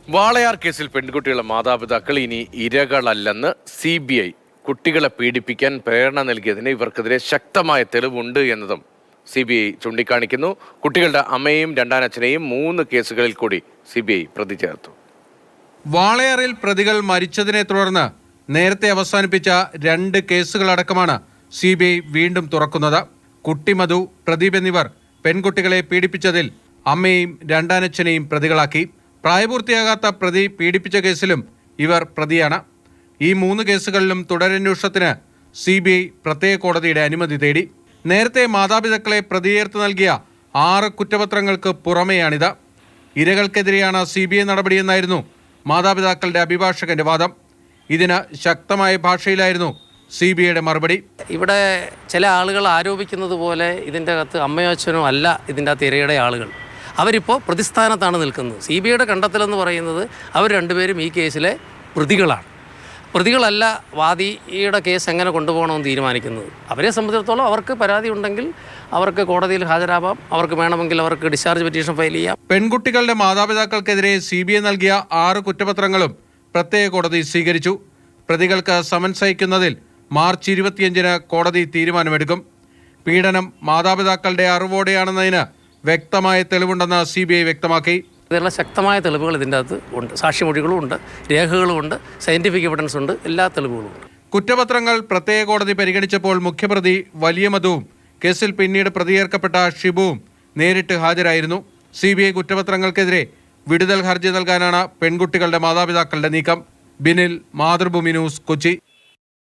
വാളയാർ കേസിൽ പെൺകുട്ടികളുടെ മാതാപിതാക്കൾ ഇനി ഇരകളല്ലെന്ന് CBI കുട്ടികളെ പീഡിപ്പിക്കാൻ പ്രേരണ നൽകിയതിന് ഇവർക്കെതിരെ ശക്തമായ തെളിവുണ്ട് എന്നതും CBI ചൂണ്ടിക്കാണിക്കുന്നു. കുട്ടികളുടെ അമ്മയെയും രണ്ടാനച്ഛനെയും 3 കേസുകളിൽ കൂടി CBI പ്രതി ചേർത്തു. വാളയാറിൽ പ്രതികൾ മരിച്ചതിനെ തുടർന്ന് നേരത്തെ അവസാനിപ്പിച്ച 2 കേസുകളടക്കമാണ് CBI വീണ്ടും തുറക്കുന്നത്. കുട്ടി മധു, പ്രദീപ് എന്നിവർ പെൺകുട്ടികളെ പീഡിപ്പിച്ചതിൽ അമ്മയെയും രണ്ടാനച്ഛനെയും പ്രതികളാക്കി. പ്രായപൂർത്തിയാകാത്ത പ്രതി പീഡിപ്പിച്ച കേസിലും ഇവർ പ്രതിയാണ്. ഈ 3 കേസുകളിലും തുടരന്വേഷണത്തിന് CBI പ്രത്യേക കോടതിയുടെ അനുമതി തേടി. നേരത്തെ മാതാപിതാക്കളെ പ്രതിയേർത്ത് നൽകിയ 6 കുറ്റപത്രങ്ങൾക്ക് പുറമെയാണിത്. ഇരകൾക്കെതിരെയാണ് CBI നടപടിയെന്നായിരുന്നു മാതാപിതാക്കളുടെ അഭിഭാഷകന്റെ വാദം. ഇതിന് ശക്തമായ ഭാഷയിലായിരുന്നു CBIയുടെ മറുപടി. ഇവിടെ ചില ആളുകൾ ആരോപിക്കുന്നത് പോലെ ഇതിൻ്റെ അകത്ത് അമ്മയോ അച്ഛനോ അല്ല ഇതിൻ്റെ അകത്ത് ഇരയുടെ ആളുകൾ. അവരിപ്പോൾ പ്രതിസ്ഥാനത്താണ് നിൽക്കുന്നത്. CBIയുടെ കണ്ടെത്തലെന്ന് പറയുന്നത് അവർ രണ്ടുപേരും ഈ കേസിലെ പ്രതികളാണ്. പ്രതികളല്ല വാദിയുടെ കേസ് എങ്ങനെ കൊണ്ടുപോകണമെന്ന് തീരുമാനിക്കുന്നത്. അവരെ സംബന്ധിച്ചിടത്തോളം അവർക്ക് പരാതി ഉണ്ടെങ്കിൽ അവർക്ക് കോടതിയിൽ ഹാജരാവാം, അവർക്ക് വേണമെങ്കിൽ അവർക്ക് ഡിസ്ചാർജ് പെറ്റീഷൻ ഫയൽ ചെയ്യാം. പെൺകുട്ടികളുടെ മാതാപിതാക്കൾക്കെതിരെ CBI നൽകിയ 6 കുറ്റപത്രങ്ങളും പ്രത്യേക കോടതി സ്വീകരിച്ചു. പ്രതികൾക്ക് സമൻസ് അയക്കുന്നതിൽ മാർച്ച് 25-ന് കോടതി തീരുമാനമെടുക്കും. പീഡനം മാതാപിതാക്കളുടെ അറിവോടെയാണെന്നതിന് വ്യക്തമായ തെളിവുണ്ടെന്ന് CBI വ്യക്തമാക്കി. ഇതിനുള്ള ശക്തമായ തെളിവുകൾ ഇതിൻ്റെ അകത്ത് ഉണ്ട്. സാക്ഷിമൊഴികളും ഉണ്ട്, രേഖകളും ഉണ്ട്, സയൻറ്റിഫിക് എവിഡൻസ് ഉണ്ട്, എല്ലാ തെളിവുകളും ഉണ്ട്. കുറ്റപത്രങ്ങൾ പ്രത്യേക കോടതി പരിഗണിച്ചപ്പോൾ മുഖ്യപ്രതി വലിയ മധുവും കേസിൽ പിന്നീട് പ്രതിയേർക്കപ്പെട്ട ഷിബുവും നേരിട്ട് ഹാജരായിരുന്നു. CBI കുറ്റപത്രങ്ങൾക്കെതിരെ വിടുതൽ ഹർജി നൽകാനാണ് പെൺകുട്ടികളുടെ മാതാപിതാക്കളുടെ നീക്കം. ബിനിൽ, മാതൃഭൂമി ന്യൂസ്, കൊച്ചി.